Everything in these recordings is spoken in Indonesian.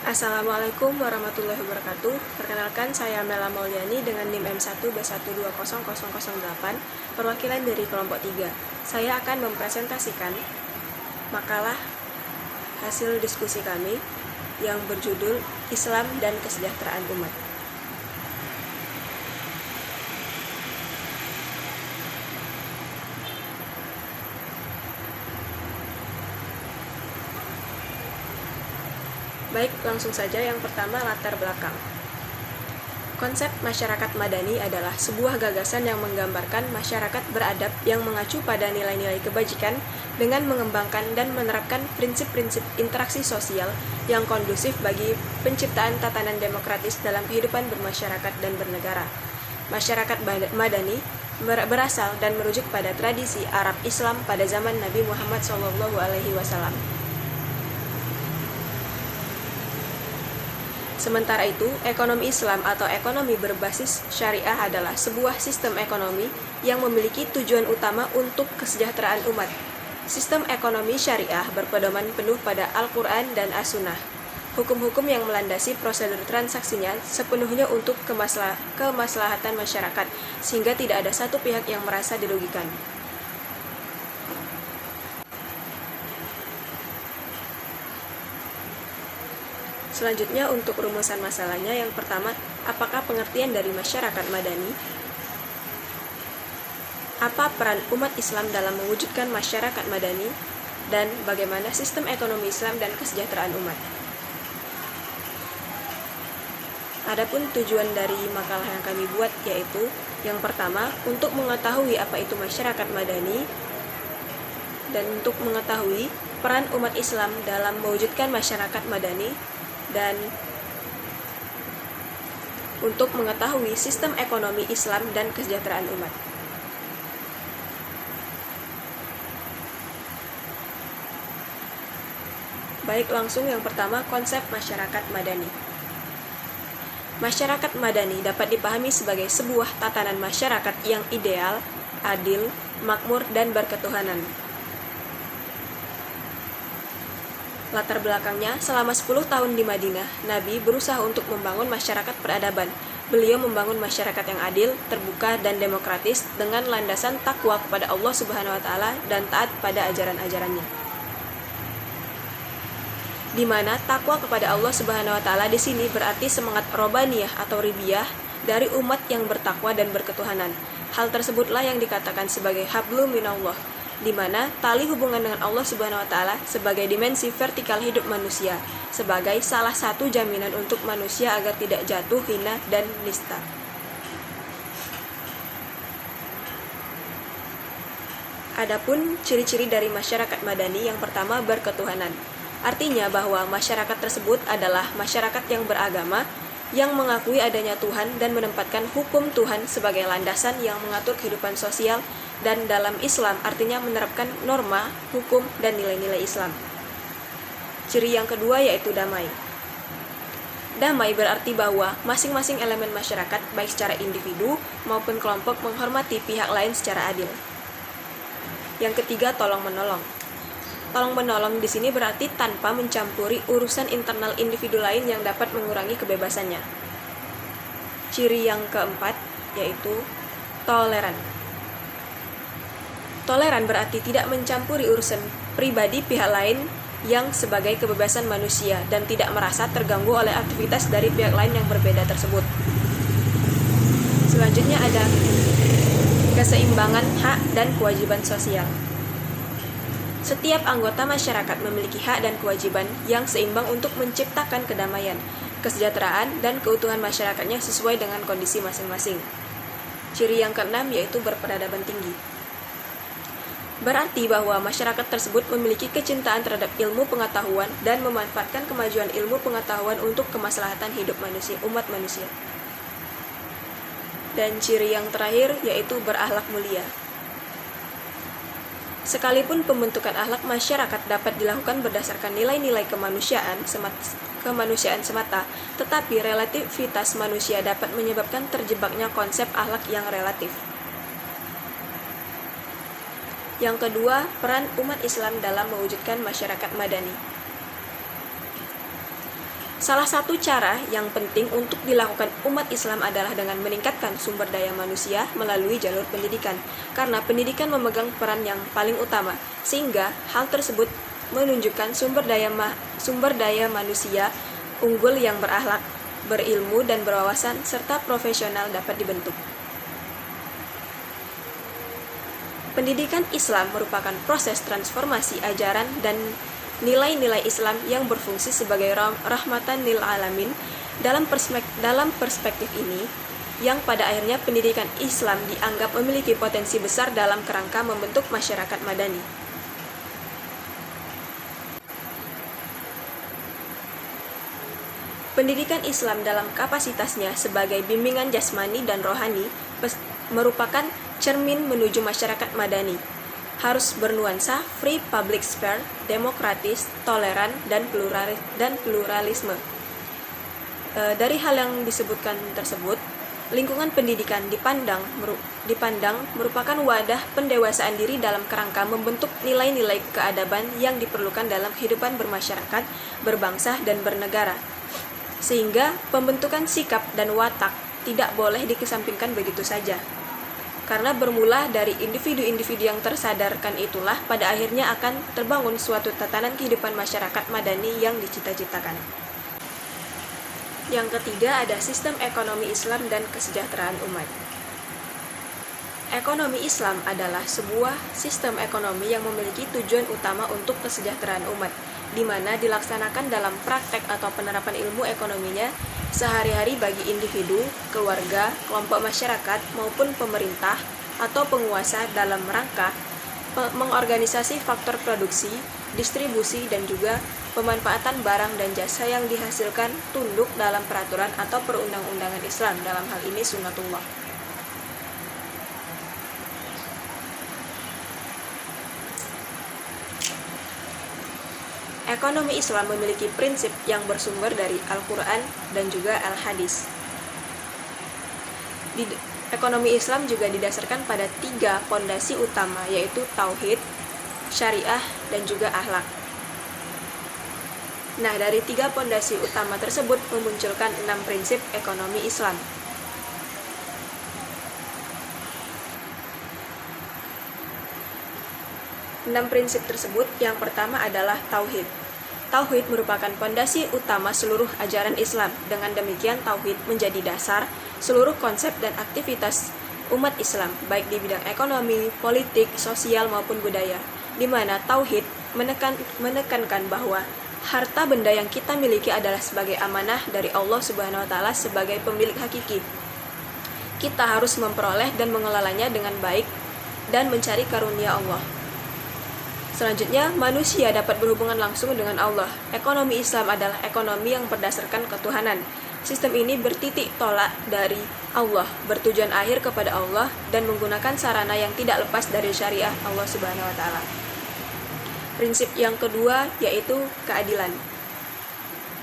Assalamualaikum warahmatullahi wabarakatuh. Perkenalkan, saya Mela Mauliani dengan NIM M1B1200008, perwakilan dari kelompok 3. Saya akan mempresentasikan makalah hasil diskusi kami yang berjudul Islam dan Kesejahteraan Umat. Baik, langsung saja. Yang pertama, latar belakang. Konsep masyarakat madani adalah sebuah gagasan yang menggambarkan masyarakat beradab yang mengacu pada nilai-nilai kebajikan dengan mengembangkan dan menerapkan prinsip-prinsip interaksi sosial yang kondusif bagi penciptaan tatanan demokratis dalam kehidupan bermasyarakat dan bernegara. Masyarakat madani berasal dan merujuk pada tradisi Arab Islam pada zaman Nabi Muhammad SAW. Sementara itu, ekonomi Islam atau ekonomi berbasis syariah adalah sebuah sistem ekonomi yang memiliki tujuan utama untuk kesejahteraan umat. Sistem ekonomi syariah berpedoman penuh pada Al-Quran dan As-Sunnah. Hukum-hukum yang melandasi prosedur transaksinya sepenuhnya untuk kemaslahatan masyarakat, sehingga tidak ada satu pihak yang merasa dirugikan. Selanjutnya, untuk rumusan masalahnya, yang pertama, apakah pengertian dari masyarakat madani? Apa peran umat Islam dalam mewujudkan masyarakat madani? Dan bagaimana sistem ekonomi Islam dan kesejahteraan umat? Adapun tujuan dari makalah yang kami buat yaitu, yang pertama, untuk mengetahui apa itu masyarakat madani, dan untuk mengetahui peran umat Islam dalam mewujudkan masyarakat madani, dan untuk mengetahui sistem ekonomi Islam dan kesejahteraan umat. Baik, langsung yang pertama, konsep masyarakat madani. Masyarakat madani dapat dipahami sebagai sebuah tatanan masyarakat yang ideal, adil, makmur, dan berketuhanan. Latar belakangnya, selama 10 tahun di Madinah, Nabi berusaha untuk membangun masyarakat peradaban. Beliau membangun masyarakat yang adil, terbuka, dan demokratis dengan landasan takwa kepada Allah Subhanahu wa Ta'ala dan taat pada ajaran-ajarannya. Di mana takwa kepada Allah Subhanahu wa Ta'ala di sini berarti semangat robaniyah atau ribiyah dari umat yang bertakwa dan berketuhanan. Hal tersebutlah yang dikatakan sebagai hablum minallah, di mana tali hubungan dengan Allah Subhanahu wa Ta'ala sebagai dimensi vertikal hidup manusia, sebagai salah satu jaminan untuk manusia agar tidak jatuh, hina, dan nista. Adapun ciri-ciri dari masyarakat madani, yang pertama, berketuhanan. Artinya bahwa masyarakat tersebut adalah masyarakat yang beragama, yang mengakui adanya Tuhan dan menempatkan hukum Tuhan sebagai landasan yang mengatur kehidupan sosial, dan dalam Islam artinya menerapkan norma, hukum, dan nilai-nilai Islam. Ciri yang kedua yaitu damai. Damai berarti bahwa masing-masing elemen masyarakat, baik secara individu maupun kelompok, menghormati pihak lain secara adil. Yang ketiga, tolong-menolong. Tolong-menolong di sini berarti tanpa mencampuri urusan internal individu lain yang dapat mengurangi kebebasannya. Ciri yang keempat yaitu toleran. Toleran berarti tidak mencampuri urusan pribadi pihak lain yang sebagai kebebasan manusia dan tidak merasa terganggu oleh aktivitas dari pihak lain yang berbeda tersebut. Selanjutnya ada keseimbangan hak dan kewajiban sosial. Setiap anggota masyarakat memiliki hak dan kewajiban yang seimbang untuk menciptakan kedamaian, kesejahteraan, dan keutuhan masyarakatnya sesuai dengan kondisi masing-masing. Ciri yang keenam yaitu berperadaban tinggi. Berarti bahwa masyarakat tersebut memiliki kecintaan terhadap ilmu pengetahuan dan memanfaatkan kemajuan ilmu pengetahuan untuk kemaslahatan hidup manusia, umat manusia. Dan ciri yang terakhir yaitu berakhlak mulia. Sekalipun pembentukan akhlak masyarakat dapat dilakukan berdasarkan nilai-nilai kemanusiaan semata, tetapi relativitas manusia dapat menyebabkan terjebaknya konsep akhlak yang relatif. Yang kedua, peran umat Islam dalam mewujudkan masyarakat madani. Salah satu cara yang penting untuk dilakukan umat Islam adalah dengan meningkatkan sumber daya manusia melalui jalur pendidikan, karena pendidikan memegang peran yang paling utama, sehingga hal tersebut menunjukkan sumber daya manusia unggul yang berakhlak, berilmu dan berwawasan serta profesional dapat dibentuk. Pendidikan Islam merupakan proses transformasi ajaran dan nilai-nilai Islam yang berfungsi sebagai rahmatan lil alamin. Dalam perspektif ini, yang pada akhirnya pendidikan Islam dianggap memiliki potensi besar dalam kerangka membentuk masyarakat madani. Pendidikan Islam dalam kapasitasnya sebagai bimbingan jasmani dan rohani merupakan cermin menuju masyarakat madani. Harus bernuansa free public sphere, demokratis, toleran, dan pluralisme. Dari hal yang disebutkan tersebut, lingkungan pendidikan dipandang merupakan wadah pendewasaan diri dalam kerangka membentuk nilai-nilai keadaban yang diperlukan dalam kehidupan bermasyarakat, berbangsa, dan bernegara. Sehingga pembentukan sikap dan watak tidak boleh dikesampingkan begitu saja. Karena bermula dari individu-individu yang tersadarkan itulah pada akhirnya akan terbangun suatu tatanan kehidupan masyarakat madani yang dicita-citakan. Yang ketiga ada sistem ekonomi Islam dan kesejahteraan umat. Ekonomi Islam adalah sebuah sistem ekonomi yang memiliki tujuan utama untuk kesejahteraan umat, di mana dilaksanakan dalam praktek atau penerapan ilmu ekonominya sehari-hari bagi individu, keluarga, kelompok masyarakat, maupun pemerintah atau penguasa dalam rangka mengorganisasi faktor produksi, distribusi, dan juga pemanfaatan barang dan jasa yang dihasilkan tunduk dalam peraturan atau perundang-undangan Islam, dalam hal ini sunnatullah. Ekonomi Islam memiliki prinsip yang bersumber dari Al-Quran dan juga Al-Hadis. Ekonomi Islam juga didasarkan pada 3 fondasi utama, yaitu Tauhid, Syariah, dan juga Akhlak. Nah, dari 3 fondasi utama tersebut memunculkan 6 prinsip ekonomi Islam. Enam prinsip tersebut, yang pertama adalah Tauhid. Tauhid merupakan fondasi utama seluruh ajaran Islam. Dengan demikian, Tauhid menjadi dasar seluruh konsep dan aktivitas umat Islam, baik di bidang ekonomi, politik, sosial, maupun budaya, di mana Tauhid menekankan bahwa harta benda yang kita miliki adalah sebagai amanah dari Allah Subhanahu wa Ta'ala sebagai pemilik hakiki. Kita harus memperoleh dan mengelolanya dengan baik dan mencari karunia Allah. Selanjutnya, manusia dapat berhubungan langsung dengan Allah. Ekonomi Islam adalah ekonomi yang berdasarkan ketuhanan. Sistem ini bertitik tolak dari Allah, bertujuan akhir kepada Allah, dan menggunakan sarana yang tidak lepas dari syariah Allah Subhanahu wa Ta'ala. Prinsip yang kedua yaitu keadilan.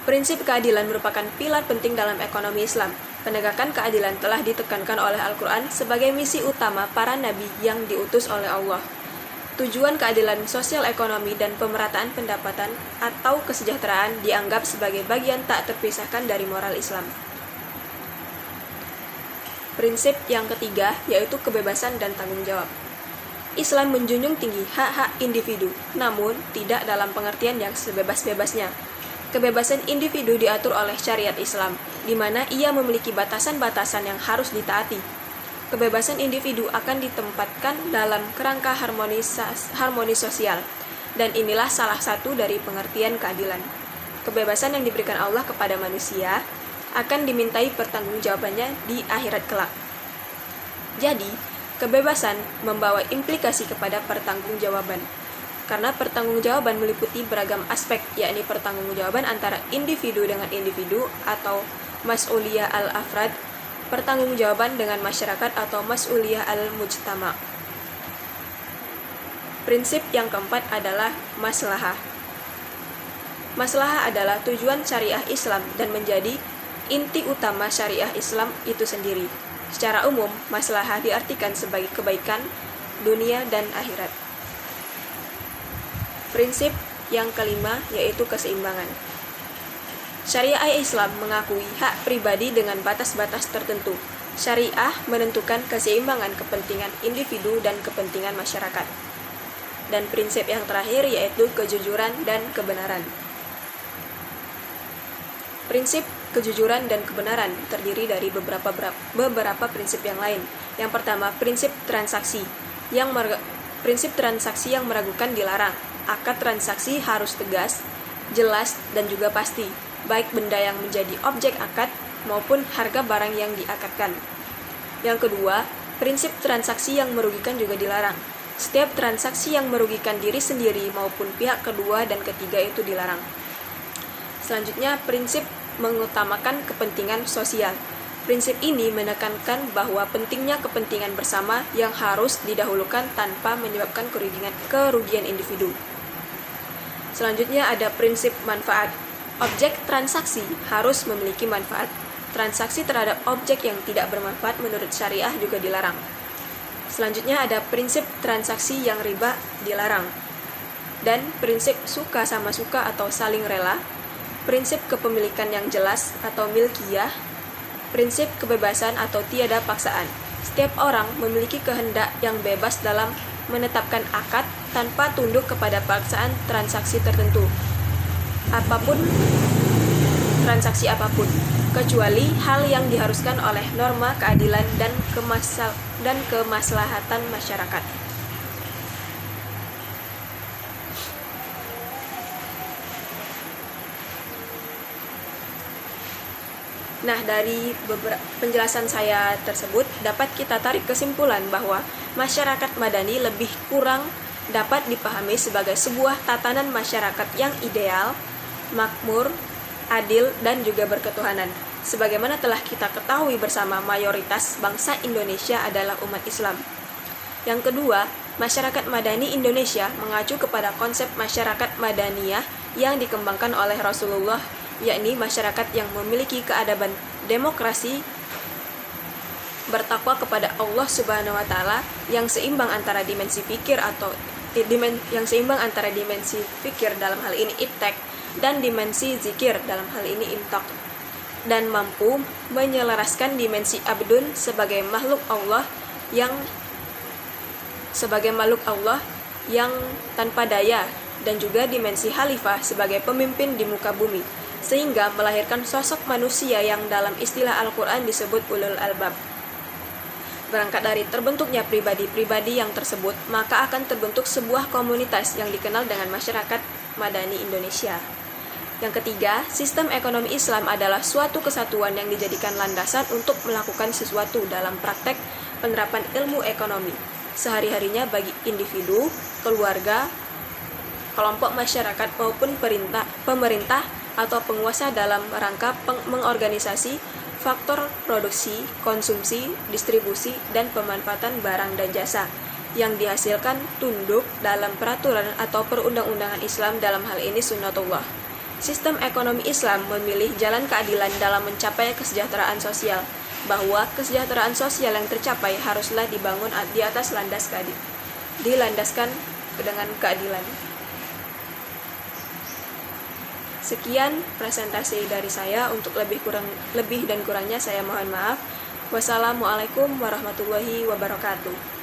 Prinsip keadilan merupakan pilar penting dalam ekonomi Islam. Penegakan keadilan telah ditekankan oleh Al-Quran sebagai misi utama para nabi yang diutus oleh Allah. Tujuan keadilan sosial ekonomi dan pemerataan pendapatan atau kesejahteraan dianggap sebagai bagian tak terpisahkan dari moral Islam. Prinsip yang ketiga yaitu kebebasan dan tanggung jawab. Islam menjunjung tinggi hak-hak individu, namun tidak dalam pengertian yang sebebas-bebasnya. Kebebasan individu diatur oleh syariat Islam, di mana ia memiliki batasan-batasan yang harus ditaati. Kebebasan individu akan ditempatkan dalam kerangka harmonis sosial, dan inilah salah satu dari pengertian keadilan. Kebebasan yang diberikan Allah kepada manusia akan dimintai pertanggungjawabannya di akhirat kelak. Jadi, kebebasan membawa implikasi kepada pertanggungjawaban. Karena pertanggungjawaban meliputi beragam aspek, yakni pertanggungjawaban antara individu dengan individu atau mas'uliyah al-afrad, pertanggungjawaban dengan masyarakat atau mas'uliyah al-mujtama. Prinsip yang keempat adalah maslahah. Maslahah adalah tujuan syariah Islam dan menjadi inti utama syariah Islam itu sendiri. Secara umum, maslahah diartikan sebagai kebaikan dunia dan akhirat. Prinsip yang kelima yaitu keseimbangan. Syariah Islam mengakui hak pribadi dengan batas-batas tertentu. Syariah menentukan keseimbangan kepentingan individu dan kepentingan masyarakat. Dan prinsip yang terakhir yaitu kejujuran dan kebenaran. Prinsip kejujuran dan kebenaran terdiri dari beberapa prinsip yang lain. Yang pertama, prinsip transaksi yang meragukan dilarang. Akad transaksi harus tegas, jelas, dan juga pasti, baik benda yang menjadi objek akad maupun harga barang yang diakadkan. Yang kedua, prinsip transaksi yang merugikan juga dilarang. Setiap transaksi yang merugikan diri sendiri maupun pihak kedua dan ketiga itu dilarang. Selanjutnya, prinsip mengutamakan kepentingan sosial. Prinsip ini menekankan bahwa pentingnya kepentingan bersama yang harus didahulukan tanpa menyebabkan kerugian individu. Selanjutnya ada prinsip manfaat. Objek transaksi harus memiliki manfaat. Transaksi terhadap objek yang tidak bermanfaat menurut syariah juga dilarang. Selanjutnya ada prinsip transaksi yang riba dilarang. Dan prinsip suka sama suka atau saling rela. Prinsip kepemilikan yang jelas atau milkiyah. Prinsip kebebasan atau tiada paksaan. Setiap orang memiliki kehendak yang bebas dalam menetapkan akad tanpa tunduk kepada paksaan transaksi tertentu. Transaksi apapun, kecuali hal yang diharuskan oleh norma keadilan dan kemaslahatan masyarakat. Nah, dari beberapa penjelasan saya tersebut dapat kita tarik kesimpulan bahwa masyarakat madani lebih kurang dapat dipahami sebagai sebuah tatanan masyarakat yang ideal, makmur, adil, dan juga berketuhanan. Sebagaimana telah kita ketahui bersama, mayoritas bangsa Indonesia adalah umat Islam. Yang kedua, masyarakat madani Indonesia mengacu kepada konsep masyarakat madaniyah yang dikembangkan oleh Rasulullah, yakni masyarakat yang memiliki keadaban demokrasi, bertakwa kepada Allah Subhanahu wa taala, yang seimbang antara dimensi fikir dalam hal ini iptek dan dimensi zikir dalam hal ini imtak, dan mampu menyelaraskan dimensi abdun sebagai makhluk Allah yang tanpa daya, dan juga dimensi khalifah sebagai pemimpin di muka bumi, sehingga melahirkan sosok manusia yang dalam istilah Al-Quran disebut ulul albab. Berangkat dari terbentuknya pribadi-pribadi yang tersebut, maka akan terbentuk sebuah komunitas yang dikenal dengan masyarakat madani Indonesia. Yang ketiga, sistem ekonomi Islam adalah suatu kesatuan yang dijadikan landasan untuk melakukan sesuatu dalam praktek penerapan ilmu ekonomi sehari-harinya bagi individu, keluarga, kelompok masyarakat maupun pemerintah atau penguasa dalam rangka mengorganisasi faktor produksi, konsumsi, distribusi, dan pemanfaatan barang dan jasa yang dihasilkan tunduk dalam peraturan atau perundang-undangan Islam, dalam hal ini sunnatullah. Sistem ekonomi Islam memilih jalan keadilan dalam mencapai kesejahteraan sosial, bahwa kesejahteraan sosial yang tercapai haruslah dibangun di atas dilandaskan dengan keadilan. Sekian presentasi dari saya. Untuk lebih dan kurangnya saya mohon maaf. Wassalamualaikum warahmatullahi wabarakatuh.